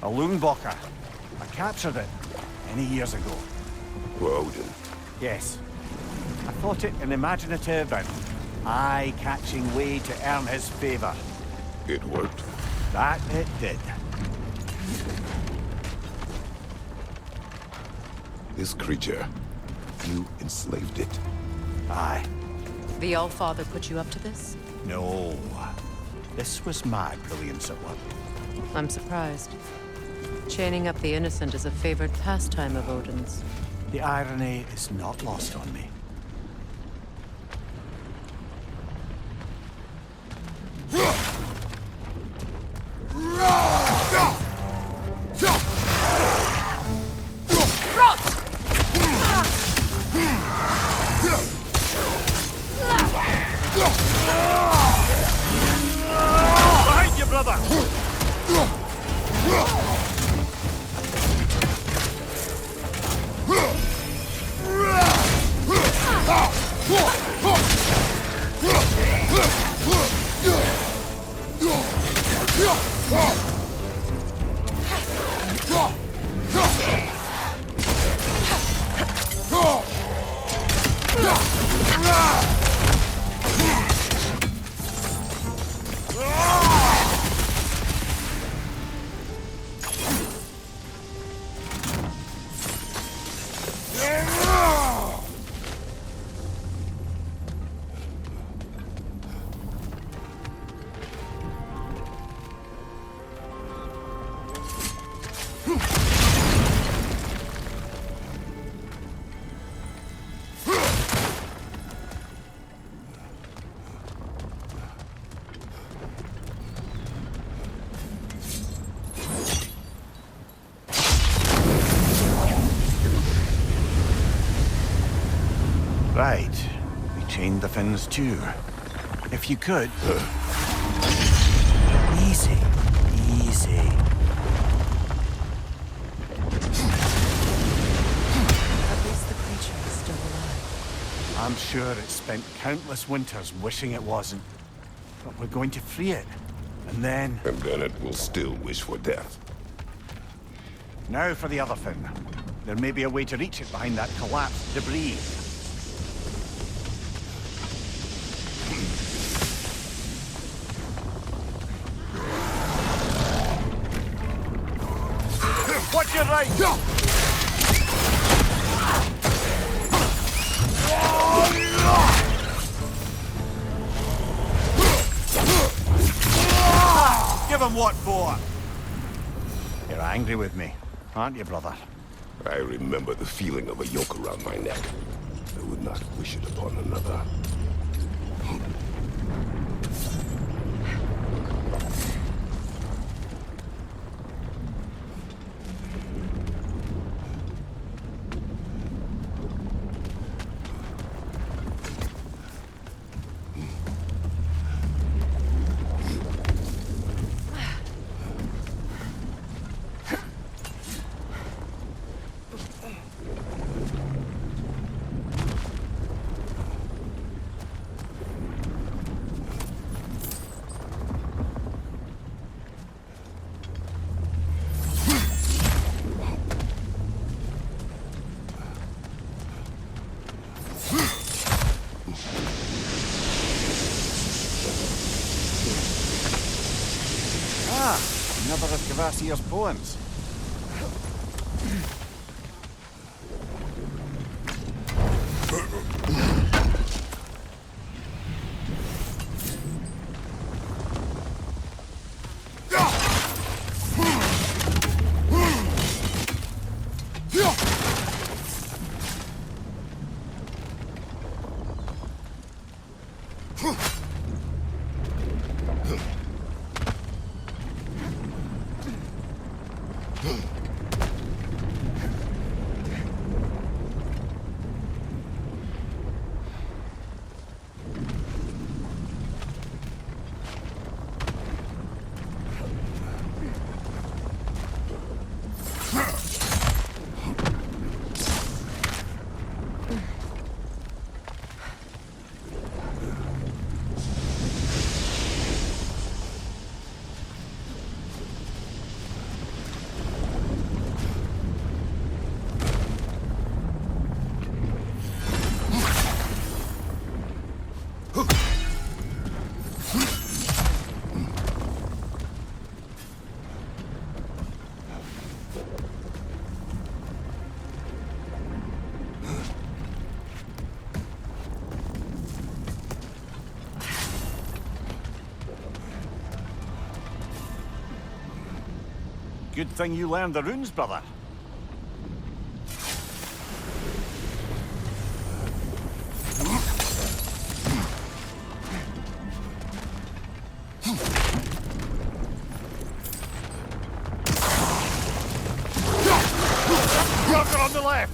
A Loonbocker. I captured it many years ago. For Odin. Yes. I thought it an imaginative and eye-catching way to earn his favor. It worked. That it did. This creature, you enslaved it. Aye. The Allfather put you up to this? No. This was my brilliance at work. I'm surprised. Chaining up the innocent is a favored pastime of Odin's. The irony is not lost on me. Behind you, brother! Right. We chained the fins too. If you could... Easy. Easy. At least the creature is still alive. I'm sure it spent countless winters wishing it wasn't. But we're going to free it. And then... And then it will still wish for death. Now for the other fin. There may be a way to reach it behind that collapsed debris. Watch your right! Give him what for? You're angry with me, aren't you, brother? I remember the feeling of a yoke around my neck. I would not wish it upon another. Another of Kvasir's poems. Good thing you learned the runes, brother. Walker on the left!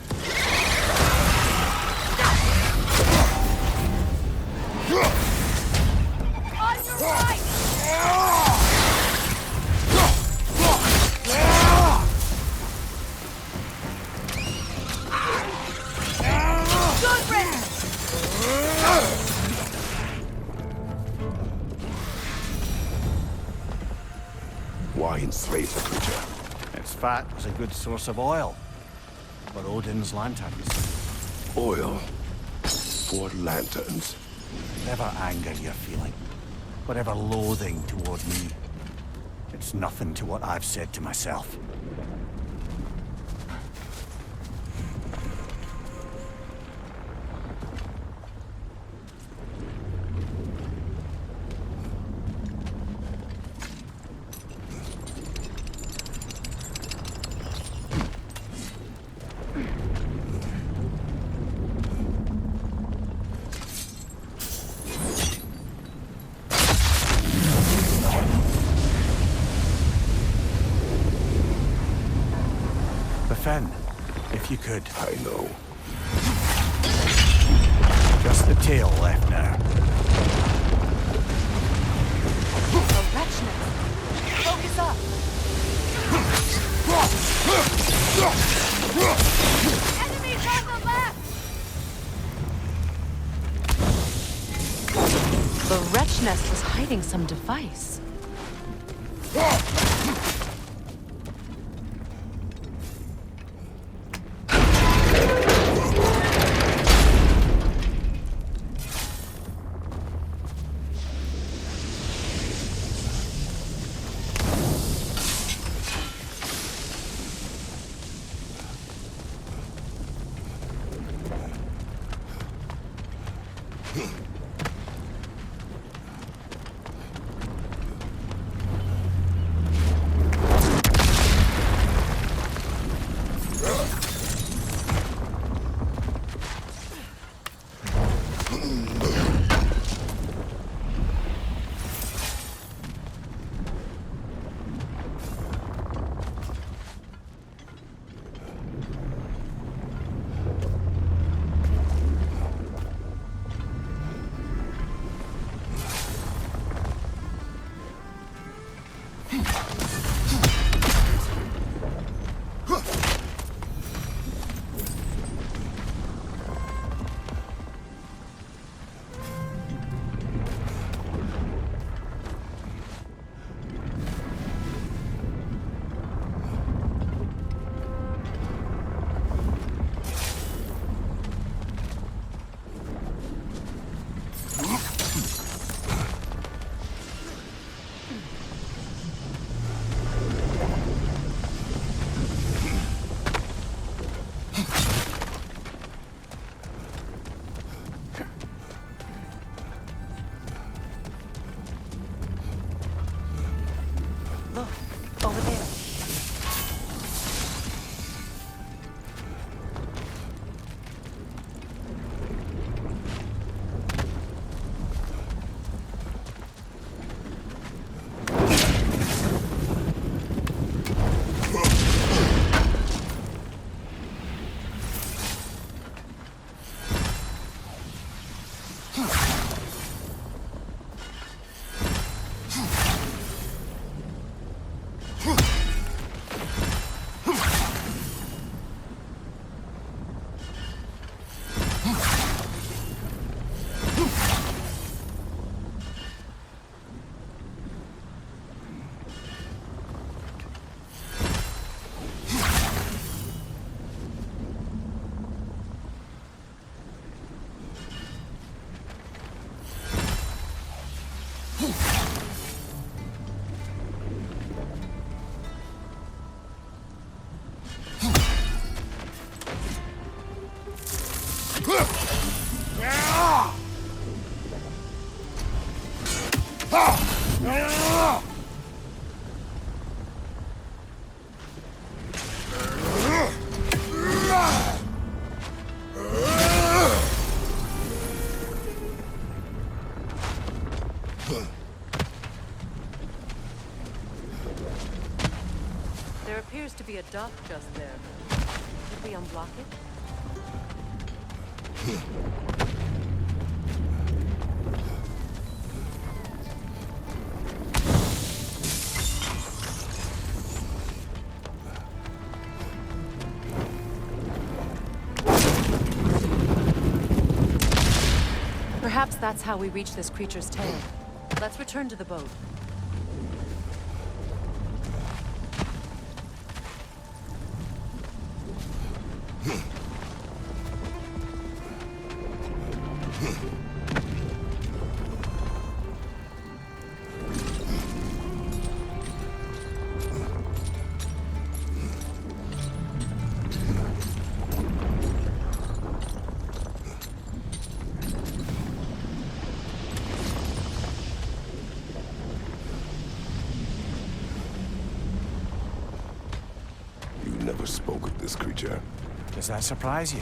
On your right! Good riddance! Why enslave the creature? Its fat is a good source of oil for Odin's lanterns. Oil for lanterns. Whatever anger you're feeling, whatever loathing toward me, it's nothing to what I've said to myself. Fen, if you could. I know. Just the tail left now. The wretchness! Focus up! Enemies on the left! The wretch nest was hiding some device. Look, over there. appears to be a dock just there. Did we unblock it? Perhaps that's how we reach this creature's tail. Let's return to the boat. Never spoke of this creature. Does that surprise you?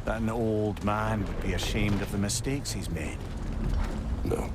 That an old man would be ashamed of the mistakes he's made? No.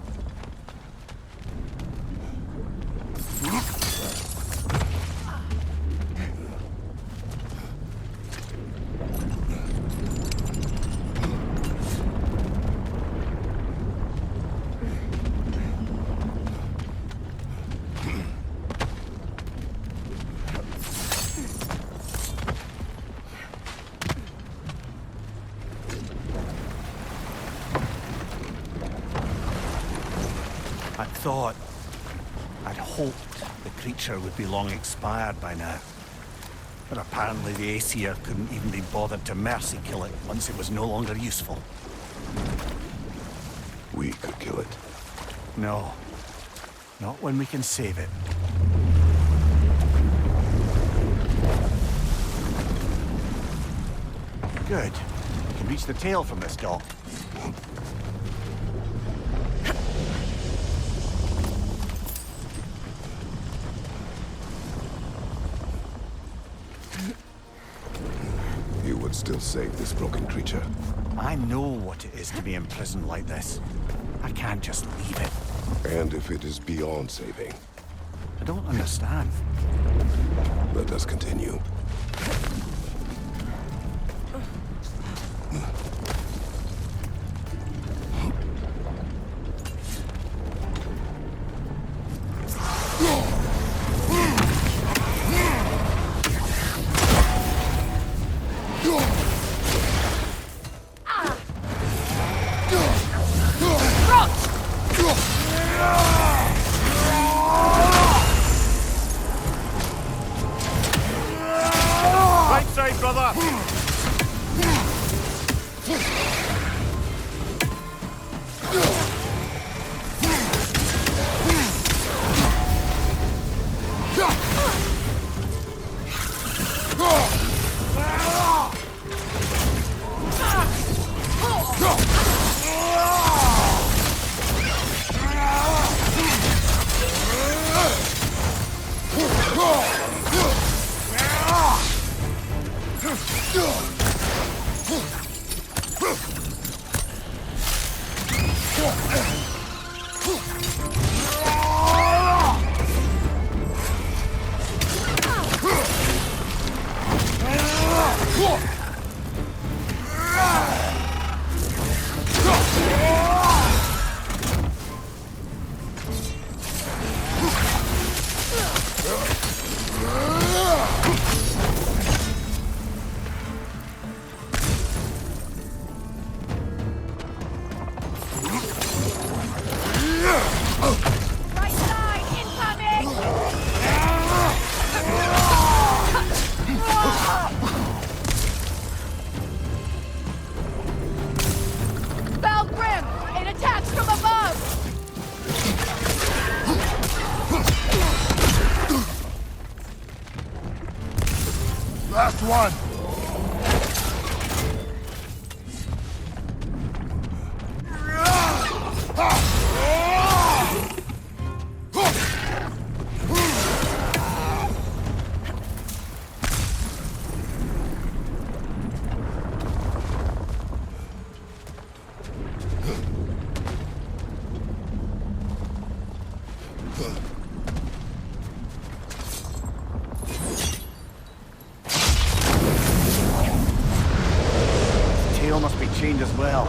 I'd hoped the creature would be long expired by now. But apparently the Aesir couldn't even be bothered to mercy kill it once it was no longer useful. We could kill it. No. Not when we can save it. Good. We can reach the tail from this dock. You would still save this broken creature. I know what it is to be imprisoned like this. I can't just leave it. And if it is beyond saving, I don't understand. let us continue. Right side, brother! Right side, incoming! Valgrim! It attacks from above! Last one! chained as well.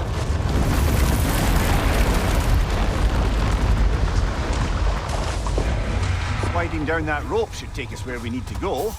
Sliding down that rope should take us where we need to go.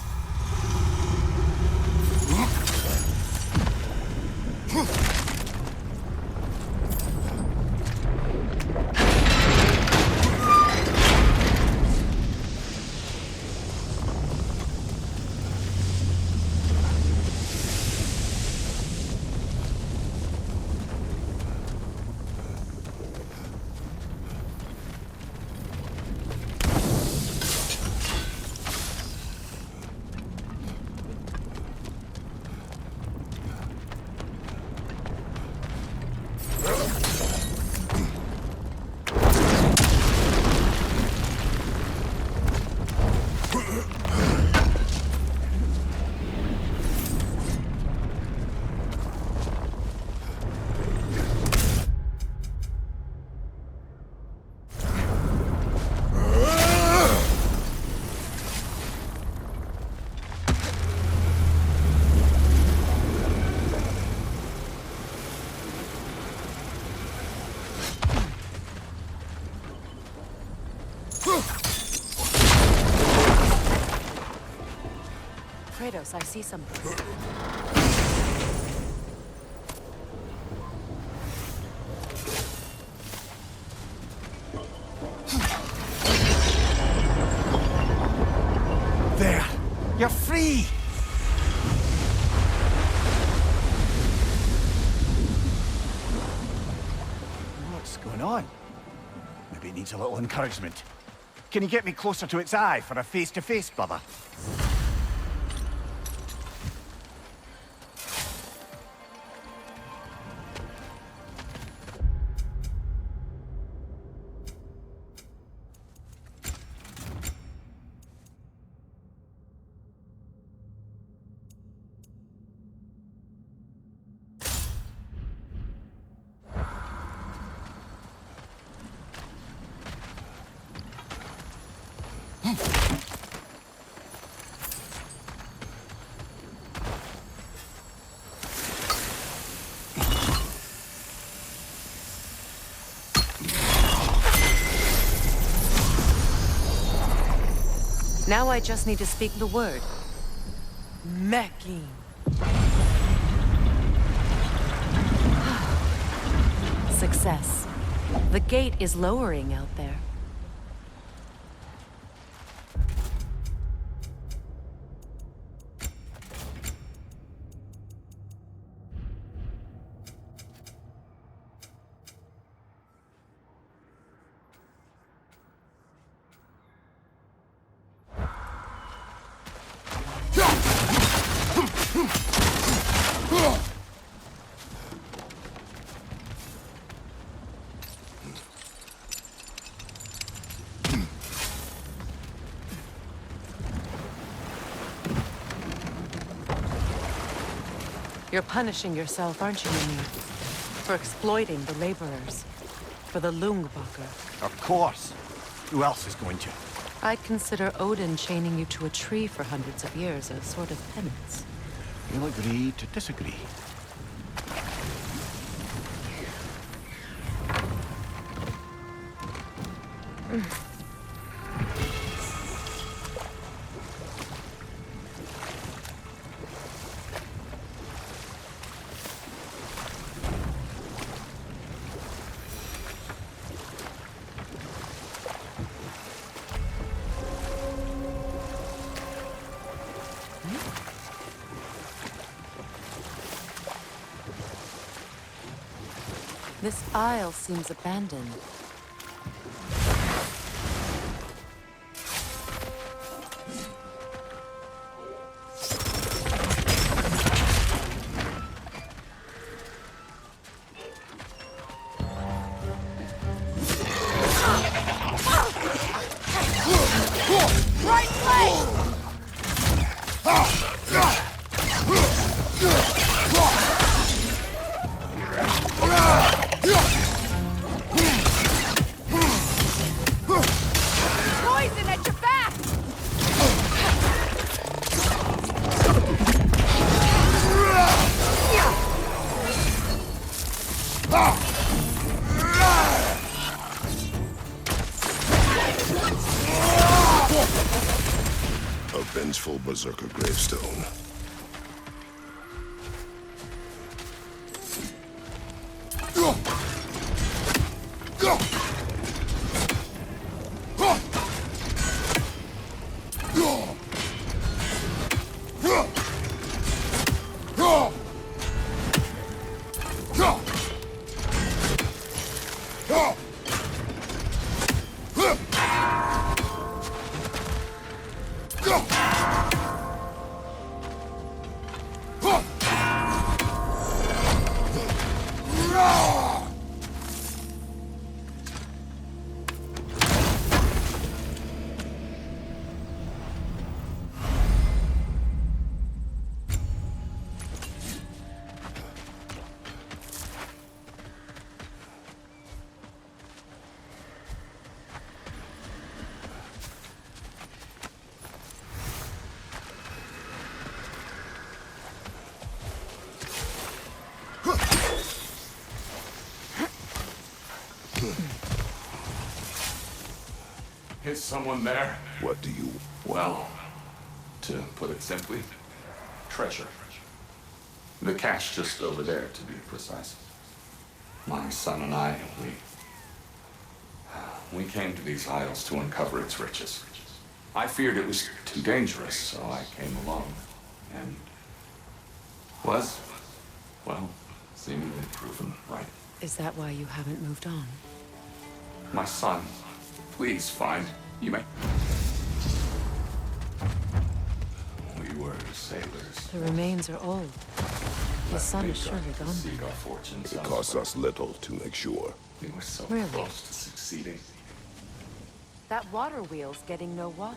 Kratos, I see something. There! You're free! What's going on? Maybe it needs a little encouragement. Can you get me closer to its eye for a face-to-face, brother? Now I just need to speak the word. Meching. Success. The gate is lowering out there. You're punishing yourself, aren't you, Mimir? For exploiting the laborers. For the Lungbacher. Of course. Who else is going to? I'd consider Odin chaining you to a tree for hundreds of years a sort of penance. We'll agree to disagree. This isle seems abandoned. Right place! Berserker gravestone. Is someone there? What do you... Well, to put it simply, treasure. The cache just over there, to be precise. My son and I, we came to these isles to uncover its riches. I feared it was too dangerous, so I came alone. And was, well, seemingly proven right. Is that why you haven't moved on? My son, please find. You may. We were sailors. The remains are old. The sun is surely gone. Seek our fortunes. It costs us little to make sure. We were so Really? close to succeeding. That water wheel's getting no water.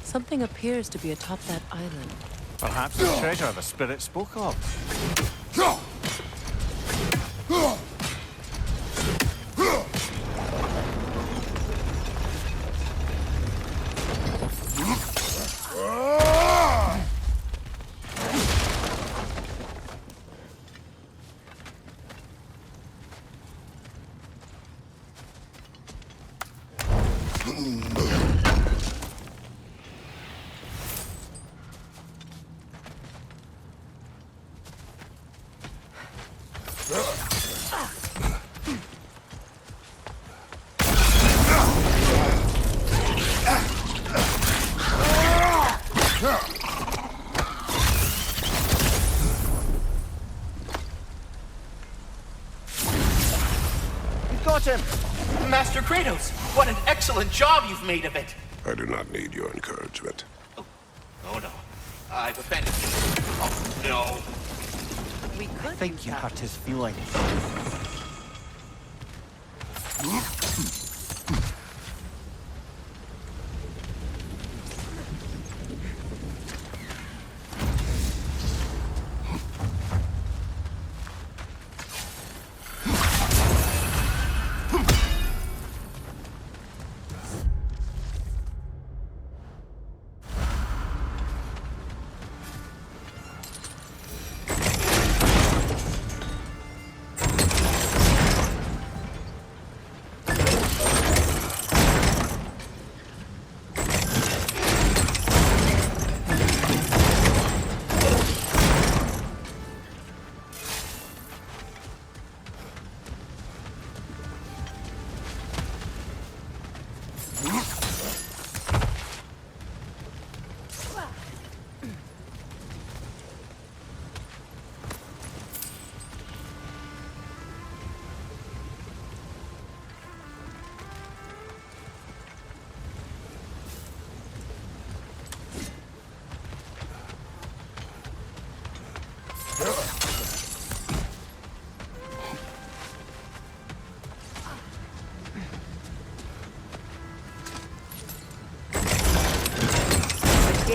Something appears to be atop that island. Perhaps the treasure the spirit spoke of. Got him! Master Kratos, what an excellent job you've made of it! I do not need your encouragement. Oh no, I've offended you. Oh no. We could I think use you that. hurt his feelings.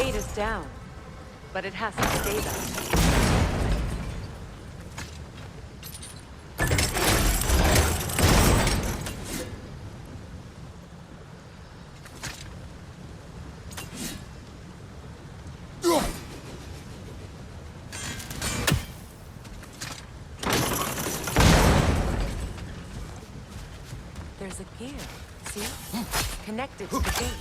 gate is down, but it has to stay that. There's a gear, see? Connected to the gate.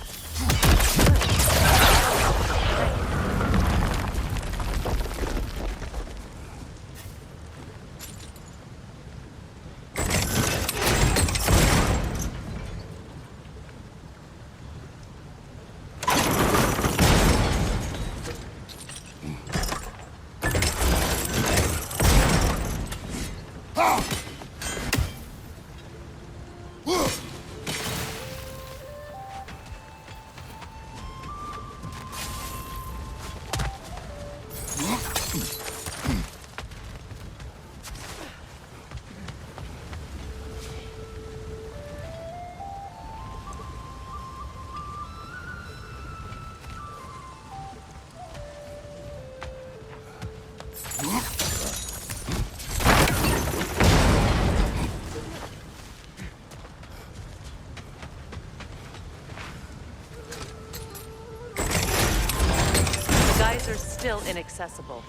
Are still inaccessible,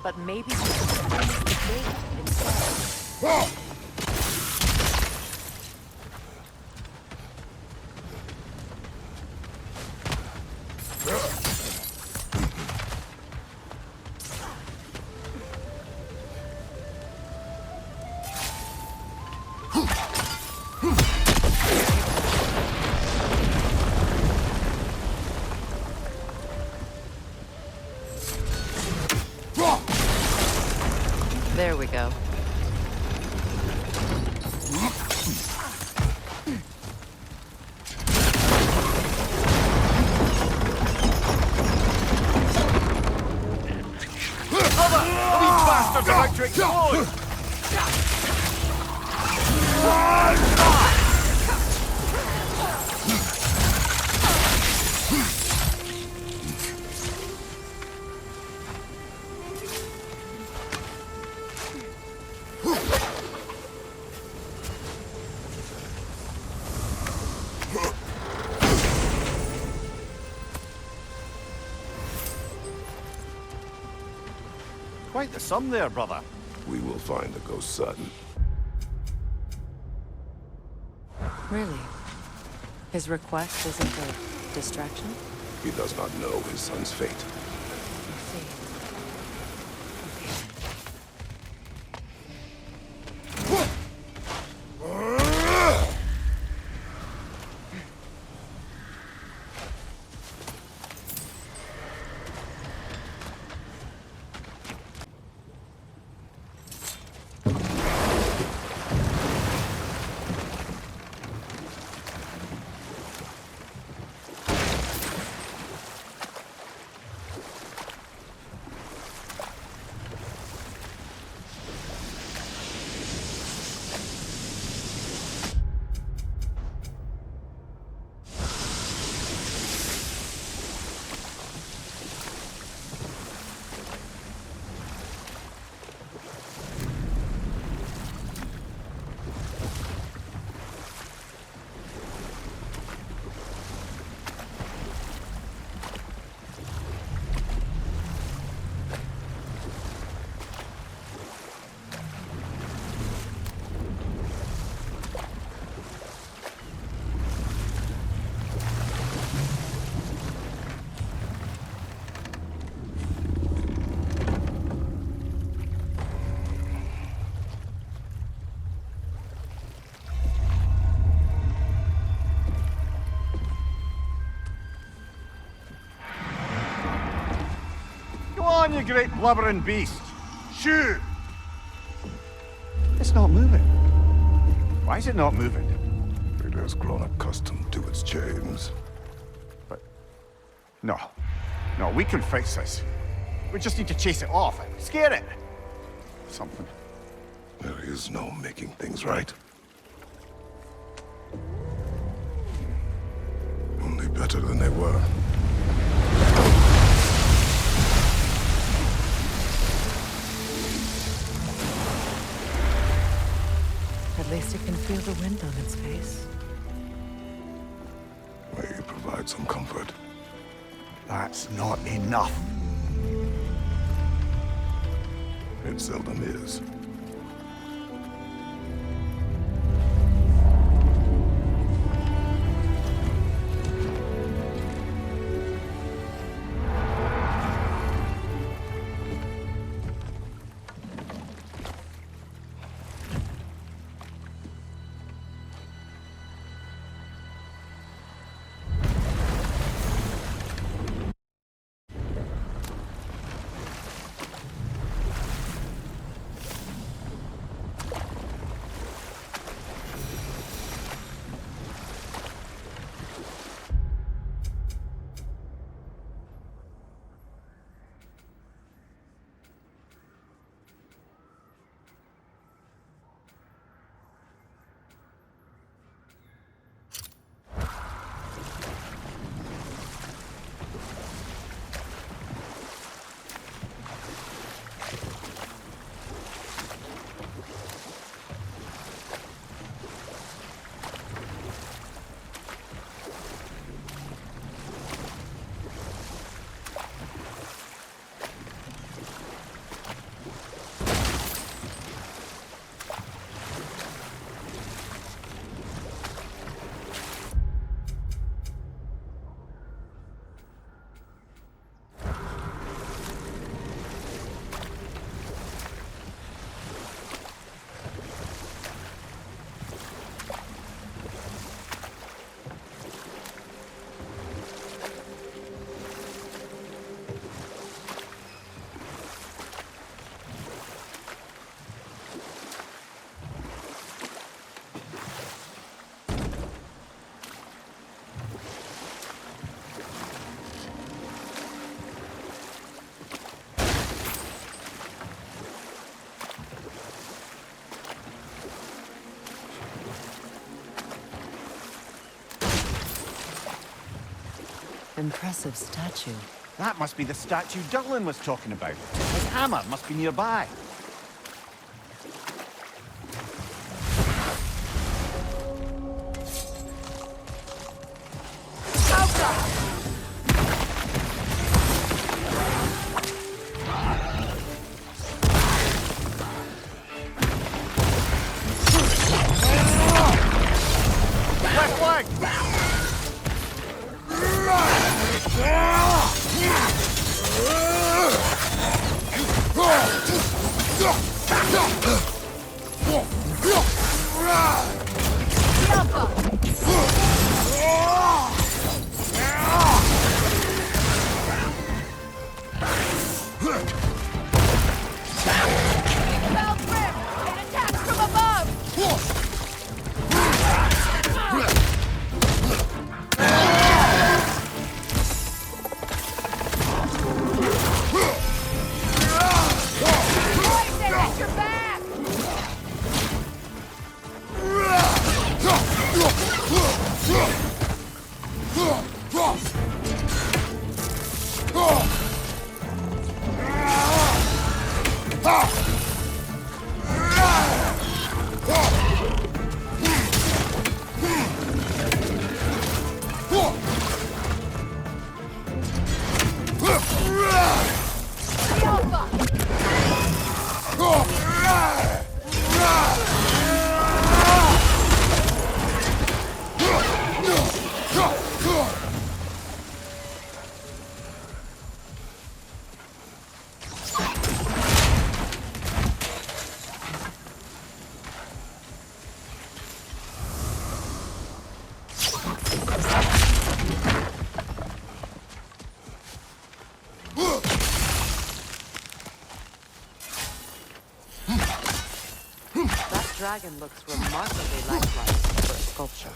but maybe we can use the gate instead. There we go. Bastards are about to explode! Quite the sum there, brother. We will find the ghost son. Really? His request isn't a distraction? He does not know his son's fate. I see. Go on, you great blubbering beast! Shoo! It's not moving. Why is it not moving? It has grown accustomed to its chains. But... No. No, we can fix this. We just need to chase it off. Scare it. Something. There is no making things right. Only better than they were. feel the wind on its face. May you provide some comfort. That's not enough. It seldom is. Impressive statue. That must be the statue Dylan was talking about. His hammer must be nearby. Left leg! Bell grip! It attacks from above! Poison at your back! That dragon looks remarkably lifelike for a sculpture.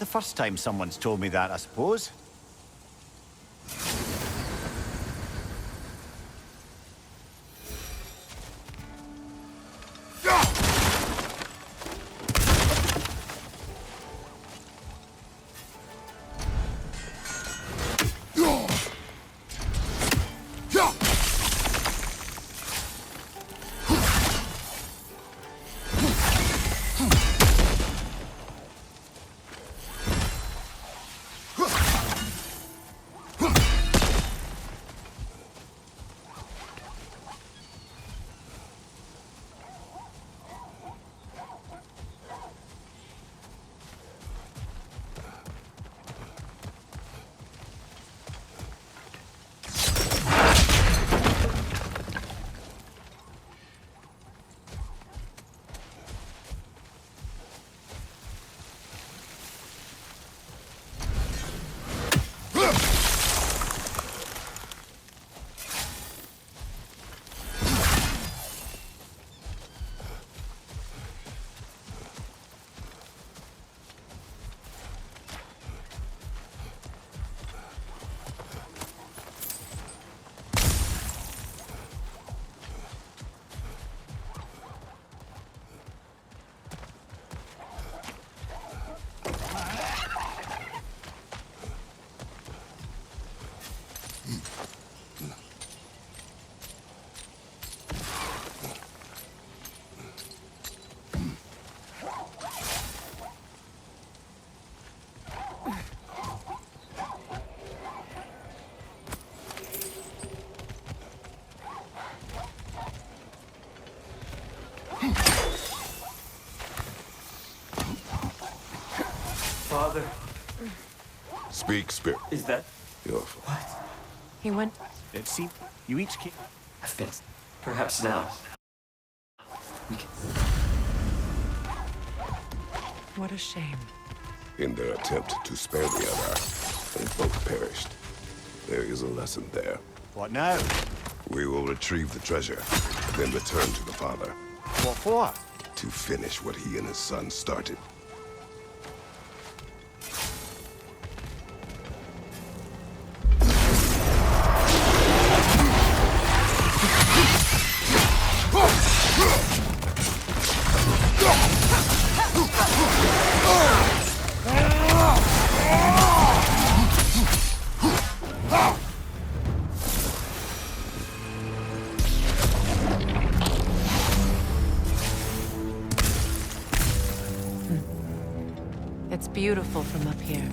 first time someone's told me that, I suppose. Father, Speak, Spirit. is that... Your fault. He went. It seemed you each came... I fixed. Perhaps now. We can... What a shame. In their attempt to spare the other, they both perished. There is a lesson there. What now? We will retrieve the treasure, then return to the father What for? to finish what he and his son started. It's beautiful from up here.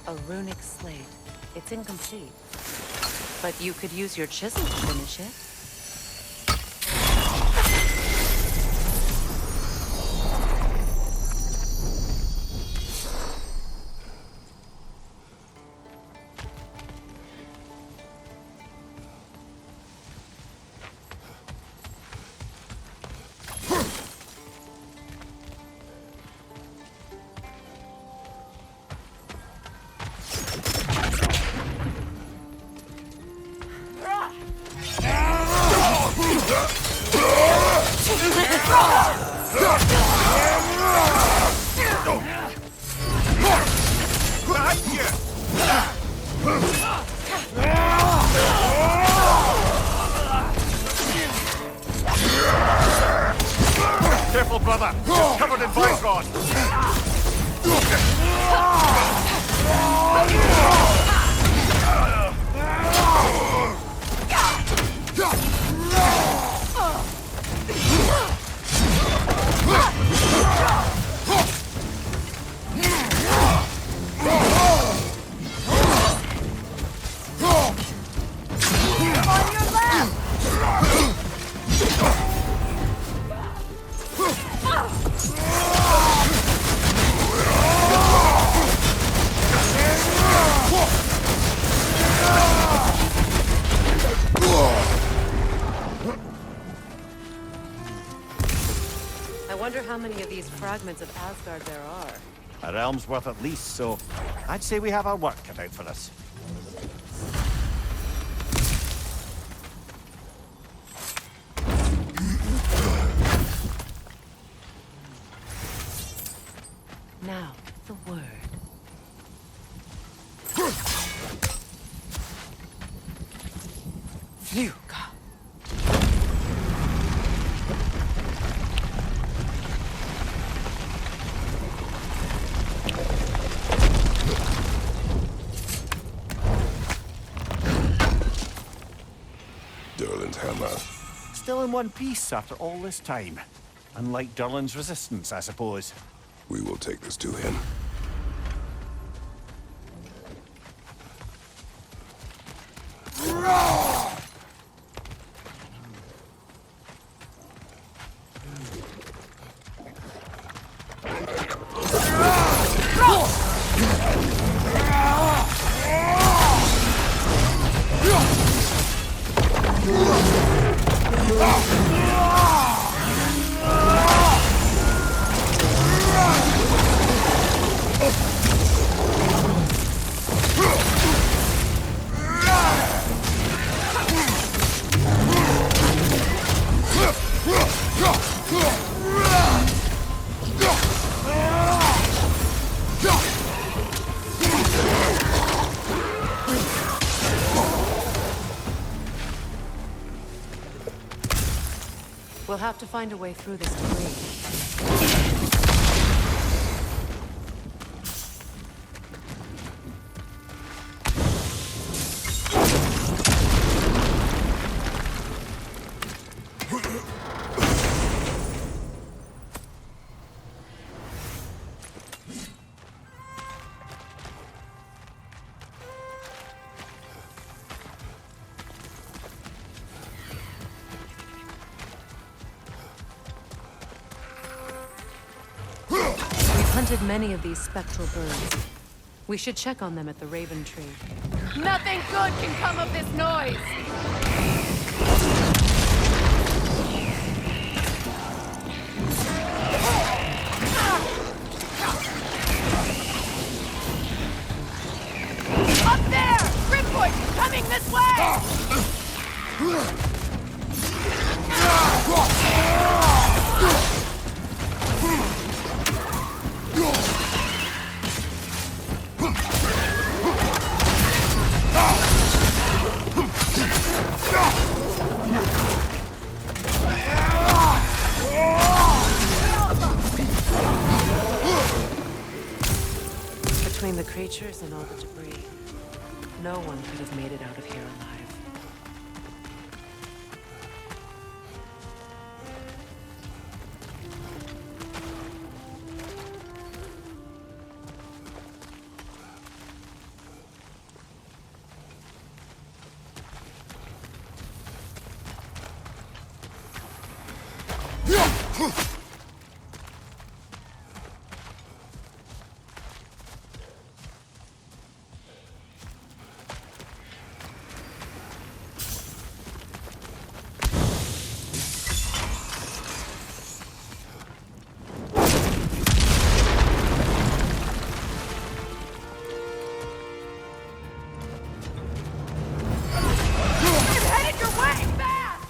A runic slate. It's incomplete. But you could use your chisel to finish it. Careful, brother. It's covered in Viscon. I wonder how many of these fragments of Asgard there are. A realm's worth at least, so I'd say we have our work cut out for us. Now, the word. Phew. Durlin's hammer. Still in one piece after all this time. Unlike Durlin's resistance, I suppose. We will take this to him. We'll have to find a way through this debris. Hunted many of these spectral birds. We should check on them at the Raven Tree. Nothing good can come of this noise! Up there! Grimvoid coming this way! Between the creatures and all the debris, no one could have made it out of here alive. I'm headed your way! Fast!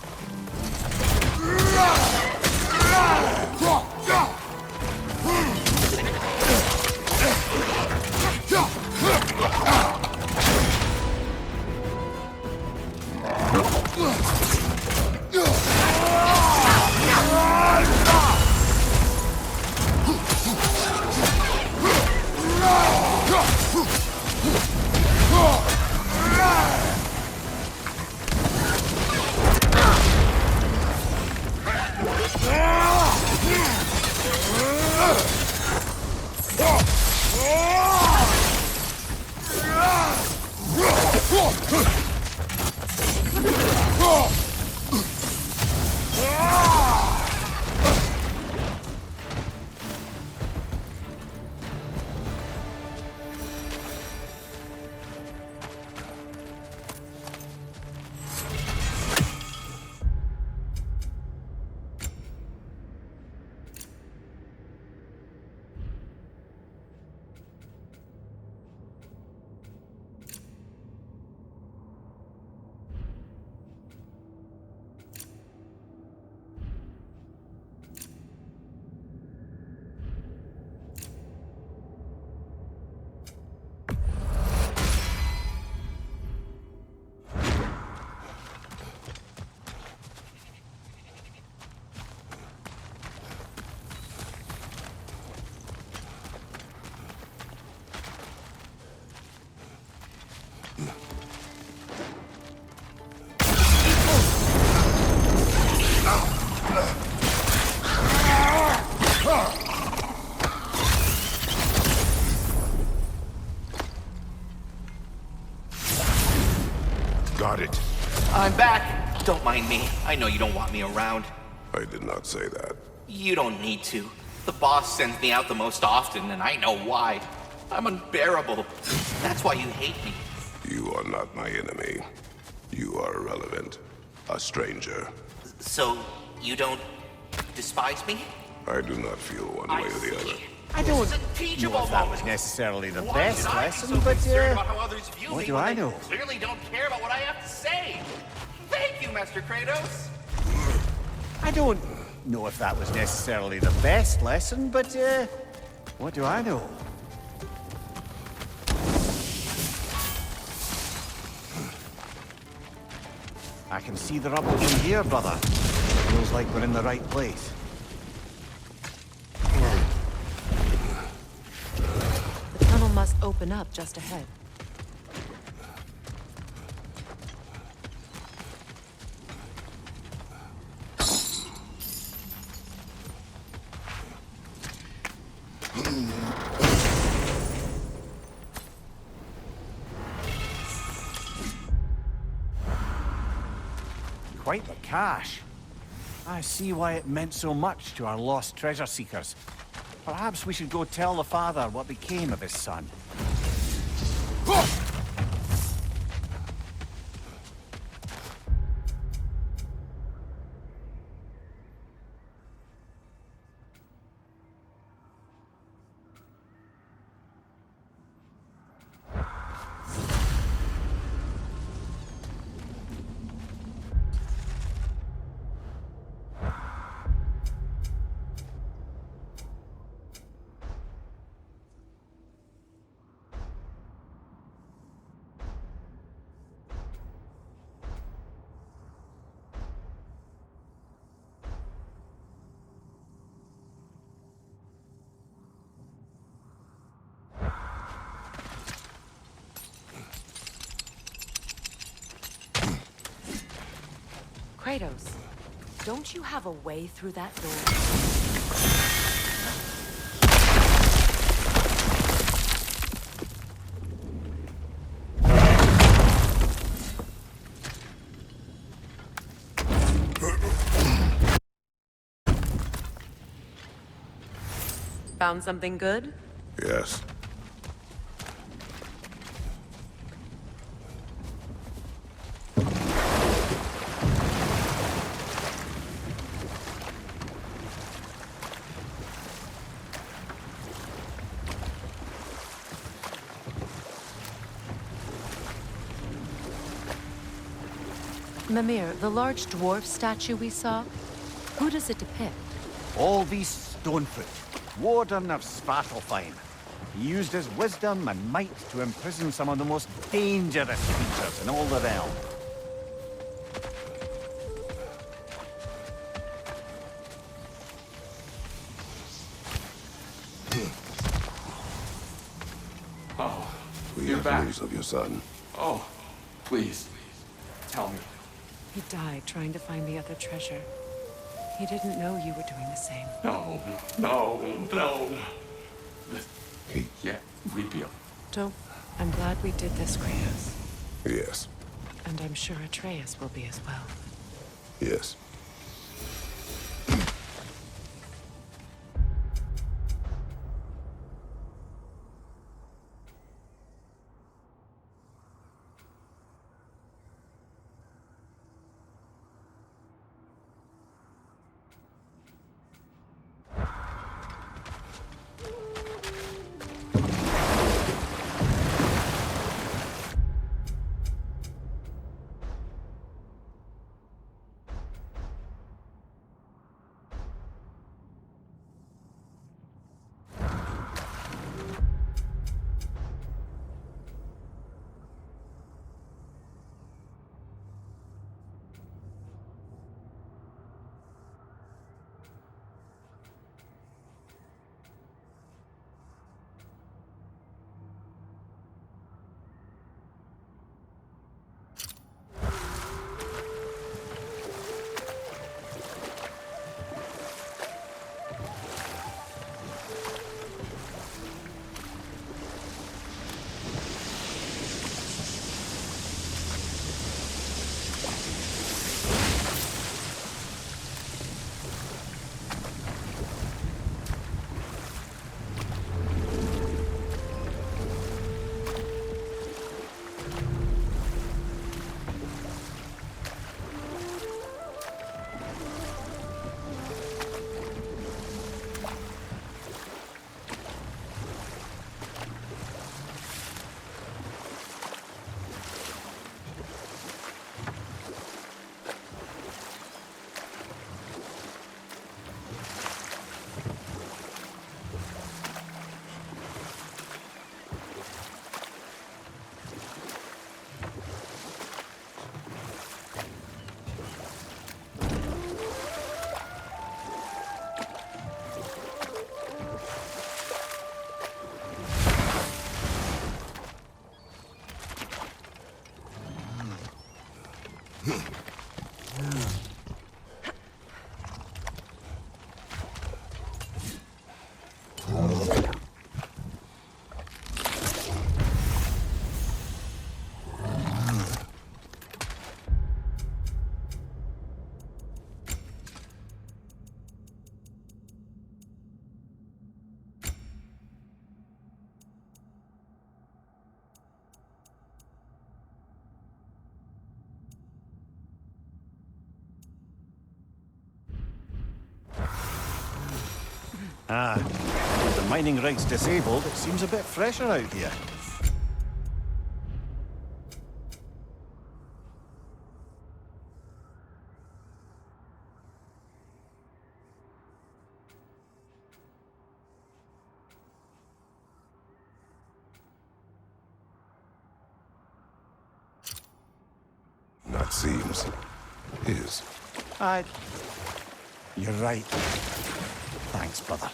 mind me. I know you don't want me around. I did not say that. You don't need to. The boss sends me out the most often, and I know why. I'm unbearable. That's why you hate me. You are not my enemy. You are irrelevant. A stranger. So, you don't despise me? I do not feel one way or the other. I don't This is a teachable know if that moment. was necessarily the Why best should I be lesson, so but concerned about how others view what me do when I they know? clearly don't care about what I have to say. Thank you, Master Kratos. I don't know if that was necessarily the best lesson, but what do I know? I can see the rubble from here, brother. Feels like we're in the right place. The tunnel must open up just ahead. Quite the cache. I see why it meant so much to our lost treasure seekers. Perhaps we should go tell the father what became of his son. Kratos, don't you have a way through that door? Found something good? Yes. Mimir, the large dwarf statue we saw, who does it depict? Alvis Stonefoot, warden of Svartalfheim. He used his wisdom and might to imprison some of the most dangerous creatures in all the realm. Oh, We you're have back. news of your son. Oh, please, tell me. He died trying to find the other treasure. He didn't know you were doing the same. No, no, no. He... Yeah, reveal. Don't. I'm glad we did this, Kratos. Yes. And I'm sure Atreus will be as well. Yes. Ah, with the mining rig's disabled, it seems a bit fresher out here. Not seems. Is. You're right. Thanks, brother.